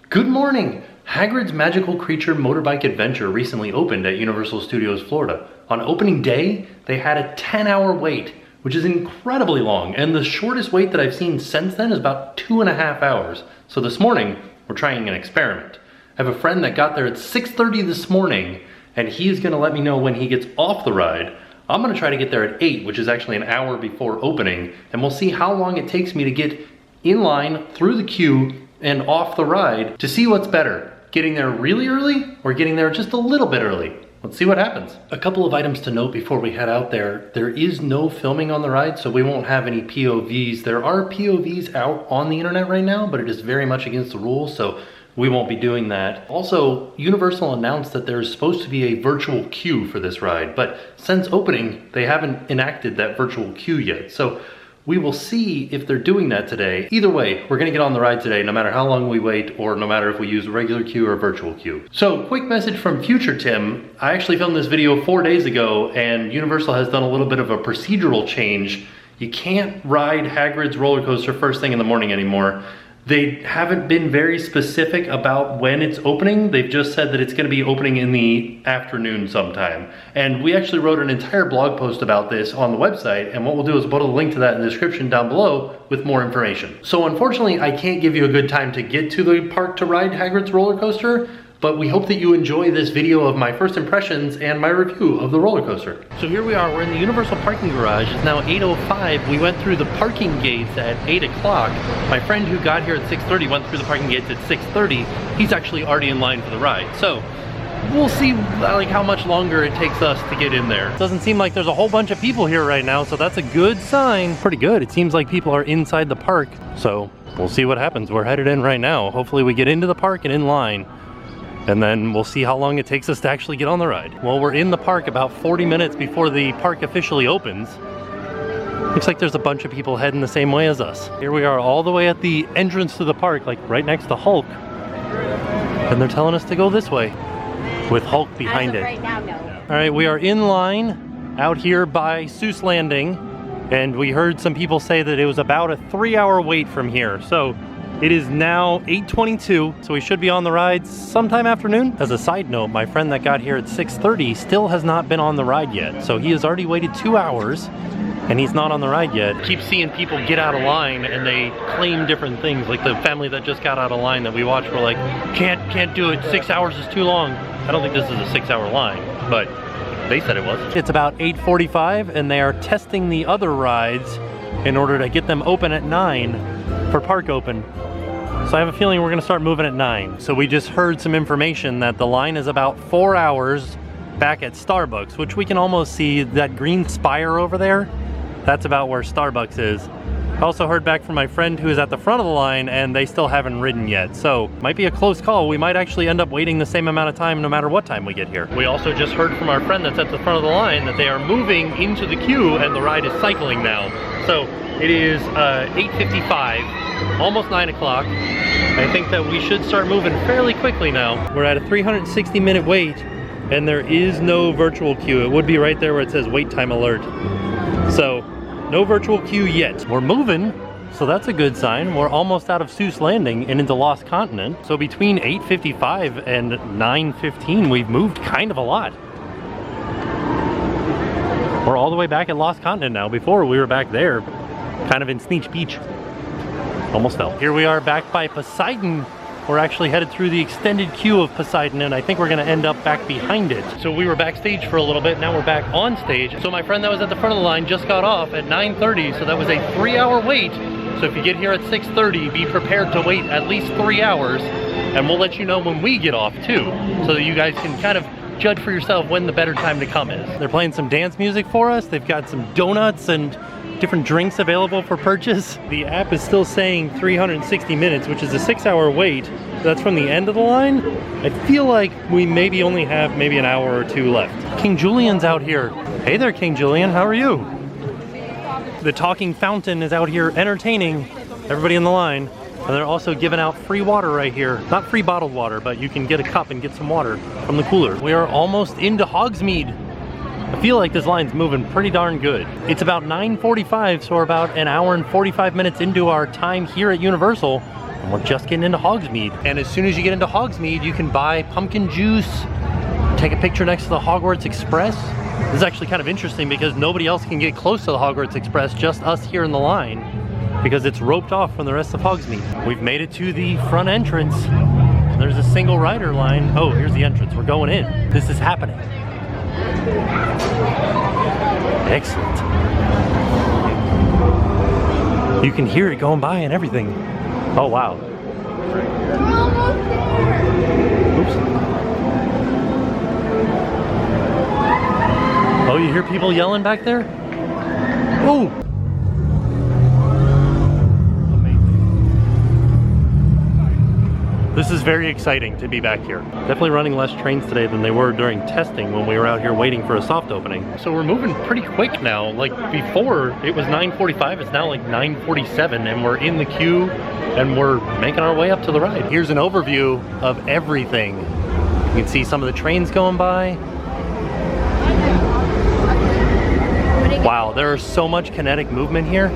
Good morning! Hagrid's Magical Creature Motorbike Adventure recently opened at Universal Studios Florida. On opening day, they had a 10-hour wait, which is incredibly long, and the shortest wait that I've seen since then is about 2.5 hours. So this morning, we're trying an experiment. I have a friend that got there at 6:30 this morning, and he's gonna let me know when he gets off the ride. I'm gonna try to get there at 8, which is actually an hour before opening, and we'll see how long it takes me to get in line, through the queue, and off the ride to see what's better. Getting there really early or getting there just a little bit early. Let's see what happens. A couple of items to note before we head out there. There is no filming on the ride, so we won't have any POVs. There are POVs out on the internet right now, but it is very much against the rules, so we won't be doing that. Also, Universal announced that there's supposed to be a virtual queue for this ride, but since opening, they haven't enacted that virtual queue yet. So we will see if they're doing that today. Either way, we're gonna get on the ride today, no matter how long we wait, or no matter if we use a regular queue or a virtual queue. So, quick message from future Tim. I actually filmed this video 4 days ago, and Universal has done a little bit of a procedural change. You can't ride Hagrid's roller coaster first thing in the morning anymore. They haven't been very specific about when it's opening. They've just said that it's gonna be opening in the afternoon sometime. And we actually wrote an entire blog post about this on the website, and what we'll do is put a link to that in the description down below with more information. So unfortunately, I can't give you a good time to get to the park to ride Hagrid's roller coaster, but we hope that you enjoy this video of my first impressions and my review of the roller coaster. So here we are, we're in the Universal parking garage. It's now 8:05. We went through the parking gates at 8 o'clock. My friend who got here at 6:30 went through the parking gates at 6:30. He's actually already in line for the ride. So we'll see like how much longer it takes us to get in there. Doesn't seem like there's a whole bunch of people here right now, so that's a good sign. Pretty good. It seems like people are inside the park. So we'll see what happens. We're headed in right now. Hopefully we get into the park and in line, and then we'll see how long it takes us to actually get on the ride. Well, we're in the park about 40 minutes before the park officially opens. Looks like there's a bunch of people heading the same way as us. Here we are all the way at the entrance to the park, like right next to Hulk. And they're telling us to go this way, with Hulk behind it. Right now, no. All right, we are in line out here by Seuss Landing, and we heard some people say that it was about a 3-hour wait from here. So it is now 8:22, so we should be on the ride sometime afternoon. As a side note, my friend that got here at 6:30 still has not been on the ride yet. So he has already waited 2 hours, and he's not on the ride yet. Keep seeing people get out of line, and they claim different things. Like the family that just got out of line that we watched were like, can't do it, 6 hours is too long. I don't think this is a 6-hour line, but they said it was. It's about 8:45, and they are testing the other rides in order to get them open at 9 for park open. So I have a feeling we're gonna start moving at 9. So we just heard some information that the line is about 4 hours back at Starbucks, which we can almost see that green spire over there. That's about where Starbucks is. I also heard back from my friend who is at the front of the line, and they still haven't ridden yet. So might be a close call. We might actually end up waiting the same amount of time no matter what time we get here. We also just heard from our friend that's at the front of the line that they are moving into the queue and the ride is cycling now. So it is 8:55, almost 9 o'clock. I think that we should start moving fairly quickly now. We're at a 360-minute wait, and there is no virtual queue. It would be right there where it says wait time alert. So no virtual queue yet. We're moving, so that's a good sign. We're almost out of Seuss Landing and into Lost Continent. So between 8:55 and 9:15, we've moved kind of a lot. We're all the way back at Lost Continent now. Before we were back there, kind of in Sneech Beach. Almost fell. Here we are back by Poseidon. We're actually headed through the extended queue of Poseidon, and I think we're gonna end up back behind it. So we were backstage for a little bit, now we're back on stage. So my friend that was at the front of the line just got off at 9:30, so that was a 3-hour wait. So if you get here at 6:30, be prepared to wait at least 3 hours, and we'll let you know when we get off too, so that you guys can kind of judge for yourself when the better time to come is. They're playing some dance music for us. They've got some donuts and different drinks available for purchase. The app is still saying 360 minutes, which is a 6-hour wait. That's from the end of the line. I feel like we maybe only have maybe an hour or two left. King Julian's out here. Hey there, King Julian, how are you? The talking fountain is out here entertaining everybody in the line. And they're also giving out free water right here. Not free bottled water, but you can get a cup and get some water from the cooler. We are almost into Hogsmeade. I I feel like this line's moving pretty darn good. It's about 9:45, so we're about an hour and 45 minutes into our time here at Universal, and we're just getting into Hogsmeade. And as soon as you get into Hogsmeade, you can buy pumpkin juice, take a picture next to the Hogwarts Express. This is actually kind of interesting because nobody else can get close to the Hogwarts Express, just us here in the line, because it's roped off from the rest of Hogsmeade. We've made it to the front entrance. There's a single rider line. Oh, here's the entrance. We're going in. This is happening. Excellent. You can hear it going by and everything. Oh, wow. Oops. Oh, you hear people yelling back there? Oh! This is very exciting to be back here. Definitely running less trains today than they were during testing when we were out here waiting for a soft opening. So we're moving pretty quick now. Like before, it was 9:45, it's now like 9:47, and we're in the queue and we're making our way up to the ride. Here's an overview of everything. You can see some of the trains going by. Wow, there is so much kinetic movement here.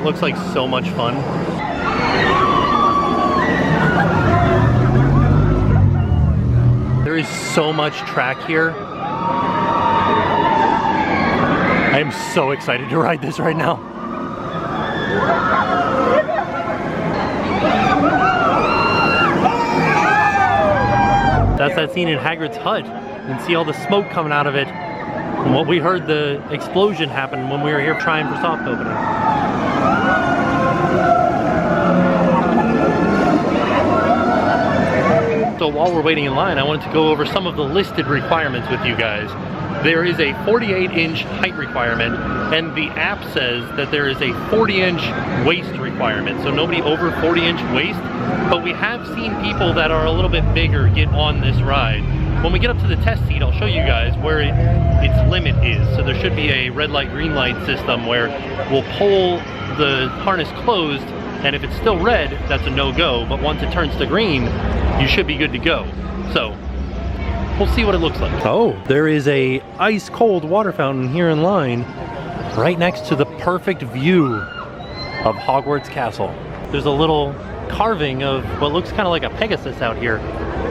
Looks like so much fun. There is so much track here. I am so excited to ride this right now. That's that scene in Hagrid's hut. You can see all the smoke coming out of it. And what we heard, the explosion happened when we were here trying for soft opening. So while we're waiting in line, I wanted to go over some of the listed requirements with you guys. There is a 48-inch height requirement, and the app says that there is a 40-inch waist requirement, so nobody over 40-inch waist, but we have seen people that are a little bit bigger get on this ride. When we get up to the test seat, I'll show you guys where its limit is. So there should be a red light, green light system where we'll pull the harness closed, and if it's still red, that's a no-go, but once it turns to green, you should be good to go. So we'll see what it looks like. Oh, there is a ice cold water fountain here in line right next to the perfect view of Hogwarts Castle. There's a little carving of what looks kind of like a Pegasus out here,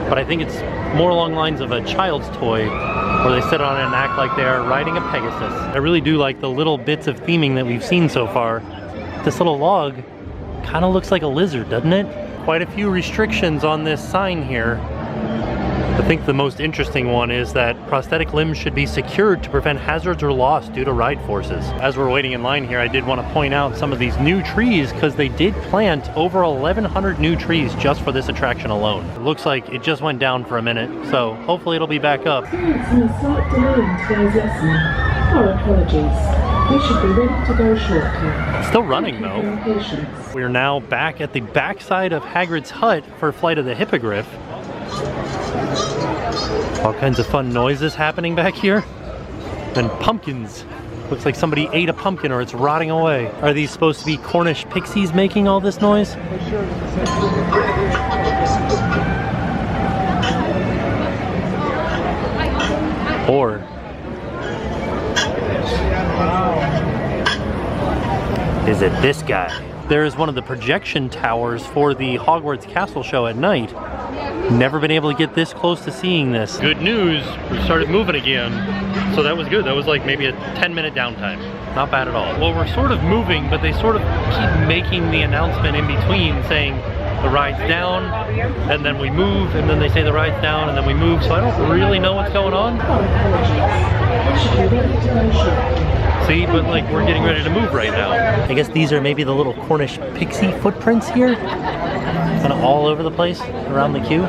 but I think it's more along the lines of a child's toy where they sit on it and act like they're riding a Pegasus. I really do like the little bits of theming that we've seen so far. This little log kind of looks like a lizard, doesn't it? Quite a few restrictions on this sign here. I think the most interesting one is that prosthetic limbs should be secured to prevent hazards or loss due to ride forces. As we're waiting in line here, I did want to point out some of these new trees because they did plant over 1,100 new trees just for this attraction alone. It looks like it just went down for a minute, so hopefully it'll be back up. Slight delay in today's lesson. Our apologies. We should be ready to go shortly. It's still running though. We are now back at the backside of Hagrid's hut for Flight of the Hippogriff. All kinds of fun noises happening back here. And pumpkins. Looks like somebody ate a pumpkin or it's rotting away. Are these supposed to be Cornish pixies making all this noise? Or is it this guy? There is one of the projection towers for the Hogwarts Castle show at night. Never been able to get this close to seeing this. Good news, we started moving again. So that was good. That was like maybe a 10-minute downtime. Not bad at all. Well, we're sort of moving, but they sort of keep making the announcement in between saying the ride's down, and then we move, and then they say the ride's down, and then we move. So I don't really know what's going on. See, but like we're getting ready to move right now. I guess these are maybe the little Cornish pixie footprints here. Kind of all over the place around the queue.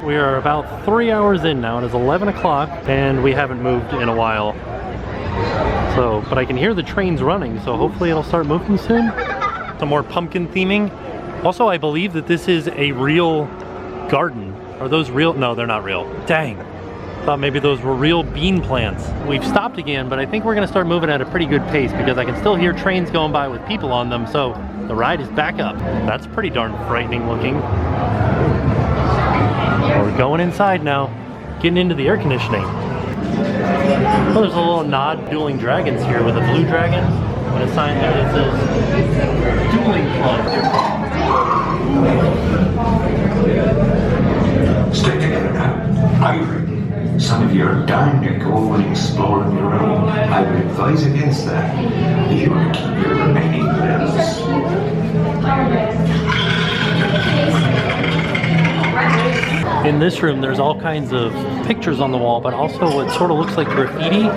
We are about 3 hours in now. It is 11 o'clock and we haven't moved in a while. So, but I can hear the trains running, so hopefully it'll start moving soon. Some more pumpkin theming. Also, I believe that this is a real garden. Are those real? No, they're not real. Dang. Thought maybe those were real bean plants. We've stopped again, but I think we're gonna start moving at a pretty good pace because I can still hear trains going by with people on them, so the ride is back up. That's pretty darn frightening looking. We're going inside now, getting into the air conditioning. Oh, there's a little nod to Dueling Dragons here with a blue dragon and a sign that says Dueling Club. Stay together now. Hagrid, some of you are dying to go and explore on your own. I would advise against that if you want to keep your remaining limbs. In this room, there's all kinds of pictures on the wall, but also what sort of looks like graffiti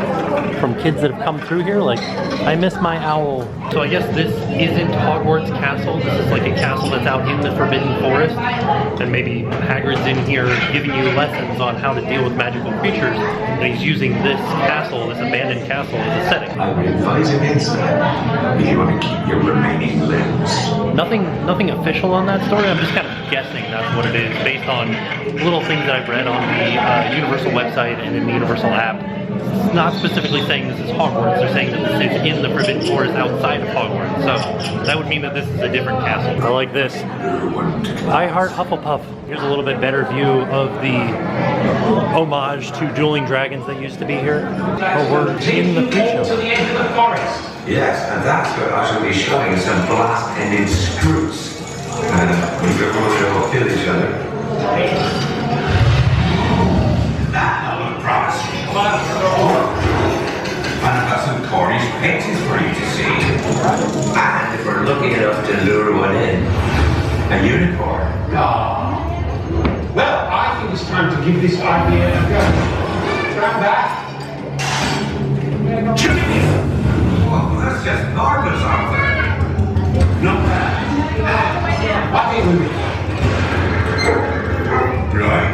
from kids that have come through here, like, I miss my owl. So I guess this isn't Hogwarts Castle. This is like a castle that's out in the Forbidden Forest. And maybe Hagrid's in here giving you lessons on how to deal with magical creatures. And he's using this castle, this abandoned castle, as a setting. I would advise against that if you want to keep your remaining limbs. Nothing official on that story. I'm just kind of guessing that's what it is based on little things that I've read on the Universal website and in the Universal app. It's not specifically saying this is Hogwarts. They're saying that this is in the Forbidden Forest outside of Hogwarts. So that would mean that this is a different castle. I like this. I heart Hufflepuff. Here's a little bit better view of the homage to Dueling Dragons that used to be here. Oh, we're in the pre-show. To the edge of the forest. Yes, and that's where I shall be showing some blast-ended screws. And we've got one to all kill each other. That will promise you. And I've got some Cornish paintings for you to see. And if we're lucky enough to lure one in, a unicorn. Well, I think it's time to give this idea a go. Stand back. Well, that's just marvelous, Arthur. Not bad. I think we will. Right.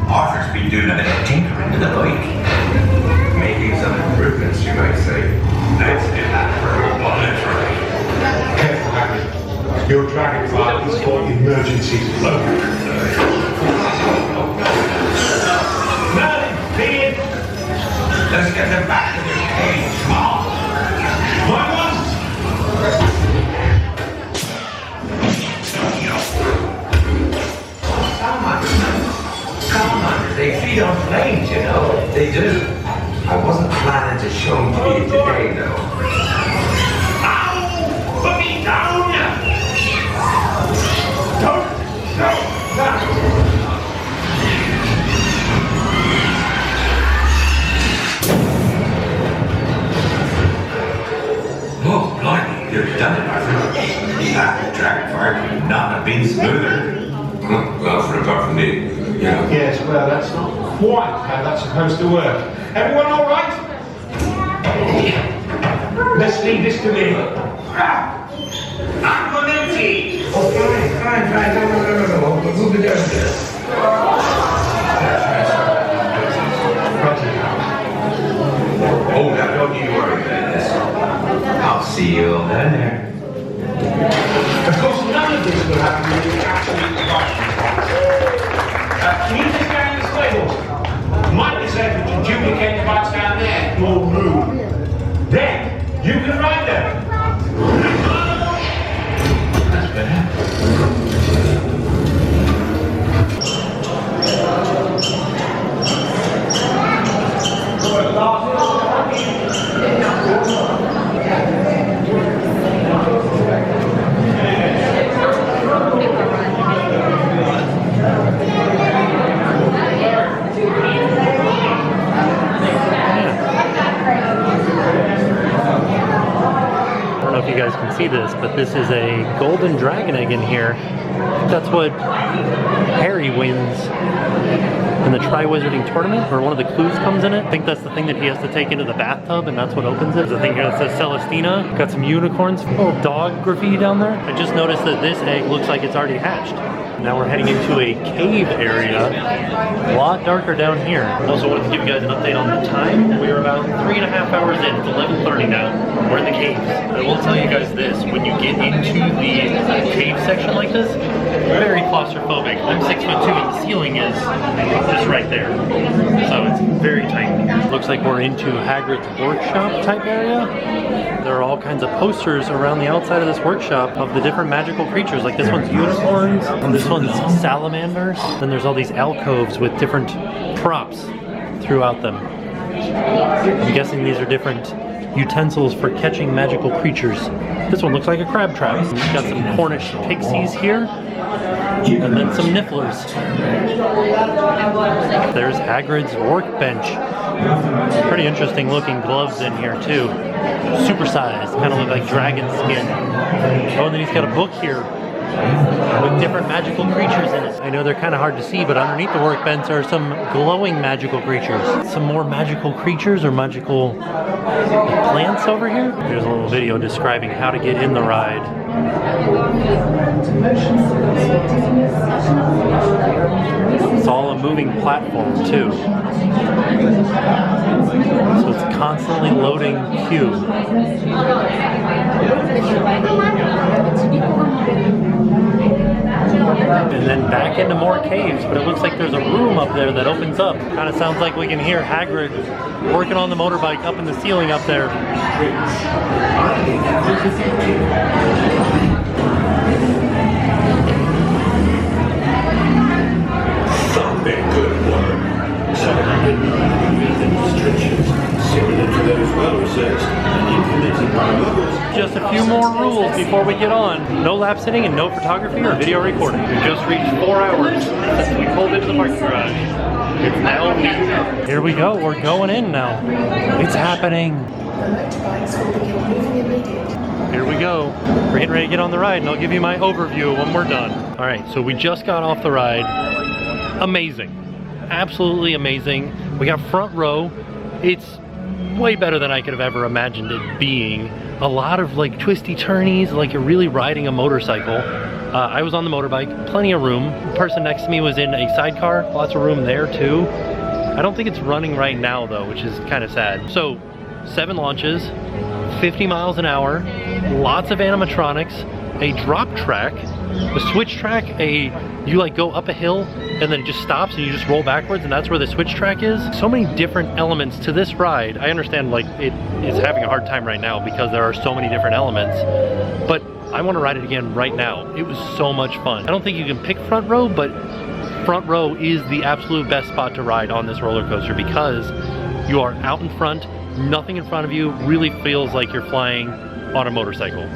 Arthur's been doing a bit of tinkering with the bike. Making some improvements, you might say. Let's do that for a literally. Careful, Hagrid. Your dragonfly is for emergency flow. Merlin, begin. Let's get them back to their cage, come on. My ones. Salamanders, they feed on flames, you know. They do. I wasn't planning to show them to you today, though. Ow! Put me down! Don't! No! No! Oh, blimey, you've done it, Arthur. That dragonfire could not have been smoother. Well, for apart from me, yeah. Yes, well, that's not quite how that's supposed to work. Everyone all right? Let's leave this to me. I'm on empty. Oh, fine. No. We'll move it downstairs. Oh, now don't you worry about this. I'll see you all down there. Of course, none of this will happen when you actually right. Can you take down the stables? Mike is able to duplicate the bikes down there, your room. Then, you can ride them. That's better. You guys can see this, but this is a golden dragon egg in here. That's what Harry wins in the Triwizarding Tournament, or one of the clues comes in it. I think that's the thing that he has to take into the bathtub, and that's what opens it. There's a thing here that says Celestina. Got some unicorns, little dog graffiti down there. I just noticed that this egg looks like it's already hatched. Now we're heading into a cave area. A lot darker down here. Also wanted to give you guys an update on the time. We're about 3.5 hours in. It's 11:30 now. We're in the caves. I will tell you guys this, when you get into the cave section like this, very claustrophobic. I'm 6'2" in the ceiling is just right there. So it's very tight. Looks like we're into Hagrid's workshop type area. There are all kinds of posters around the outside of this workshop of the different magical creatures. Like this one's unicorns, and this one's salamanders. Then there's all these alcoves with different props throughout them. I'm guessing these are different utensils for catching magical creatures. This one looks like a crab trap. We've got some Cornish pixies here, and then some nifflers. There's Hagrid's workbench. Pretty interesting looking gloves in here too. Supersized, kind of look like dragon skin. Oh, and then he's got a book here with different magical creatures in it. I know they're kind of hard to see, but underneath the workbench are some glowing magical creatures. Some more magical creatures or magical plants over here. Here's a little video describing how to get in the ride. It's all a moving platform too. So it's constantly loading queue. And then back into more caves, but it looks like there's a room up there that opens up. Kind of sounds like we can hear Hagrid working on the motorbike up in the ceiling up there. Something good work. Just a few more rules before we get on. No lap sitting and no photography or video recording. We just reached 4 hours since we pulled into the parking garage. It's now noon. Here we go, we're going in now. It's happening. Here we go. We're getting ready to get on the ride and I'll give you my overview when we're done. All right, so we just got off the ride. Amazing. Absolutely amazing. We got front row. It's way better than I could have ever imagined it being. A lot of like twisty turnies, like you're really riding a motorcycle. I was on the motorbike, plenty of room. The person next to me was in a sidecar, lots of room there too. I don't think it's running right now though, which is kind of sad. So 7 launches, 50 miles an hour, lots of animatronics, a drop track, a switch track, you like go up a hill and then it just stops and you just roll backwards and that's where the switch track is. So many different elements to this ride. I understand like it is having a hard time right now because there are so many different elements, but I want to ride it again right now. It was so much fun. I don't think you can pick front row, but front row is the absolute best spot to ride on this roller coaster because you are out in front, nothing in front of you, really feels like you're flying on a motorcycle.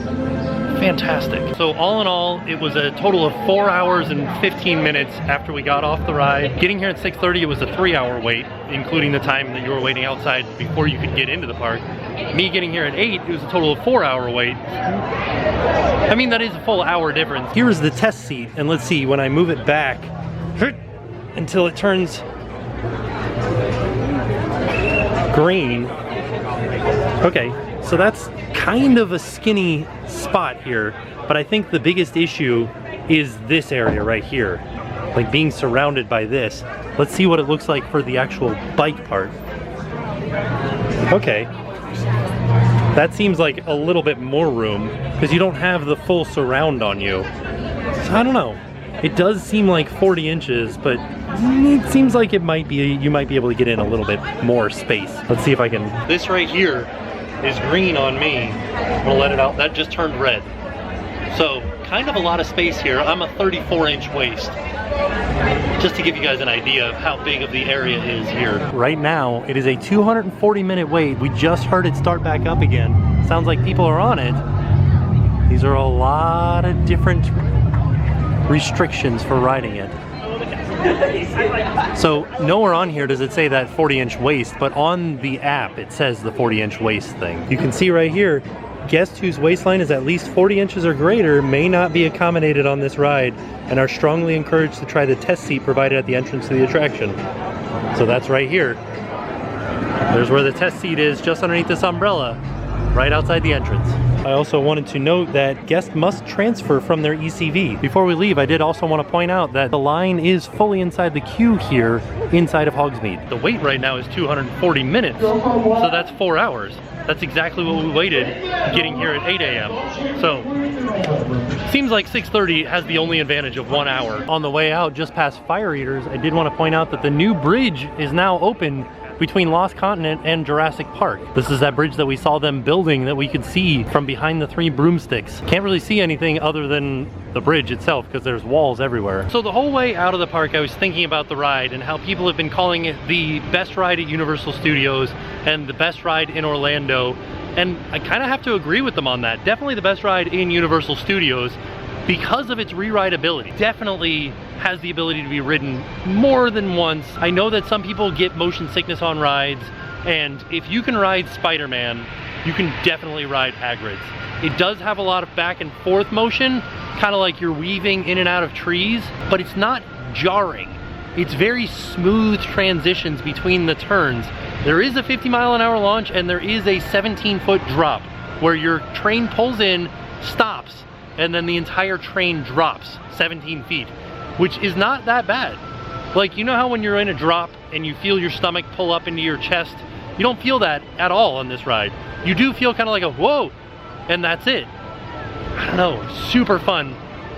Fantastic. So all in all, it was a total of 4 hours and 15 minutes after we got off the ride. Getting here at 6:30, it was a 3-hour wait, including the time that you were waiting outside before you could get into the park. Me getting here at 8, it was a total of 4-hour wait. I mean, that is a full hour difference. Here is the test seat, and let's see, when I move it back until it turns green. Okay, so that's kind of a skinny spot here, but I think the biggest issue is this area right here, like being surrounded by this. Let's see what it looks like for the actual bike part. Okay, that seems like a little bit more room because you don't have the full surround on you. So I don't know. It does seem like 40 inches, but it seems like it might be, you might be able to get in a little bit more space. Let's see if I can. This right here is green on me. I'm gonna let it out. That just turned red. So kind of a lot of space here. I'm a 34-inch waist. Just to give you guys an idea of how big of the area is here. Right now, it is a 240-minute wait. We just heard it start back up again. Sounds like people are on it. These are a lot of different restrictions for riding it. So nowhere on here does it say that 40-inch waist, but on the app it says the 40-inch waist thing. You can see right here, guests whose waistline is at least 40 inches or greater may not be accommodated on this ride and are strongly encouraged to try the test seat provided at the entrance to the attraction. So that's right here. There's where the test seat is, just underneath this umbrella, right outside the entrance. I also wanted to note that guests must transfer from their ECV. Before we leave, I did also want to point out that the line is fully inside the queue here inside of Hogsmeade. The wait right now is 240 minutes, so that's 4 hours. That's exactly what we waited getting here at 8 a.m. So, seems like 6:30 has the only advantage of 1 hour. On the way out, just past Fire Eaters, I did want to point out that the new bridge is now open between Lost Continent and Jurassic Park. This is that bridge that we saw them building that we could see from behind the 3 broomsticks. Can't really see anything other than the bridge itself because there's walls everywhere. So the whole way out of the park I was thinking about the ride and how people have been calling it the best ride at Universal Studios and the best ride in Orlando, and I kind of have to agree with them on that. Definitely the best ride in Universal Studios because of its re-rideability. Definitely has the ability to be ridden more than once. I know that some people get motion sickness on rides, and if you can ride Spider-Man, you can definitely ride Hagrid's. It does have a lot of back and forth motion, kind of like you're weaving in and out of trees, but it's not jarring. It's very smooth transitions between the turns. There is a 50-mile-an-hour launch, and there is a 17-foot drop where your train pulls in, stops, and then the entire train drops 17 feet, which is not that bad. Like, you know how when you're in a drop and you feel your stomach pull up into your chest? You don't feel that at all on this ride. You do feel kind of like a whoa, and that's it. I don't know, super fun.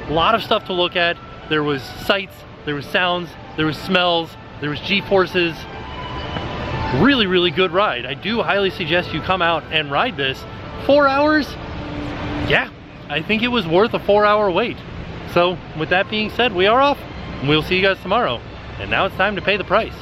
A lot of stuff to look at. There was sights, there was sounds, there was smells, there was G-forces. Really, really good ride. I do highly suggest you come out and ride this. 4 hours? Yeah, I think it was worth a 4-hour wait. So with that being said, we are off. We'll see you guys tomorrow. And now it's time to pay the price.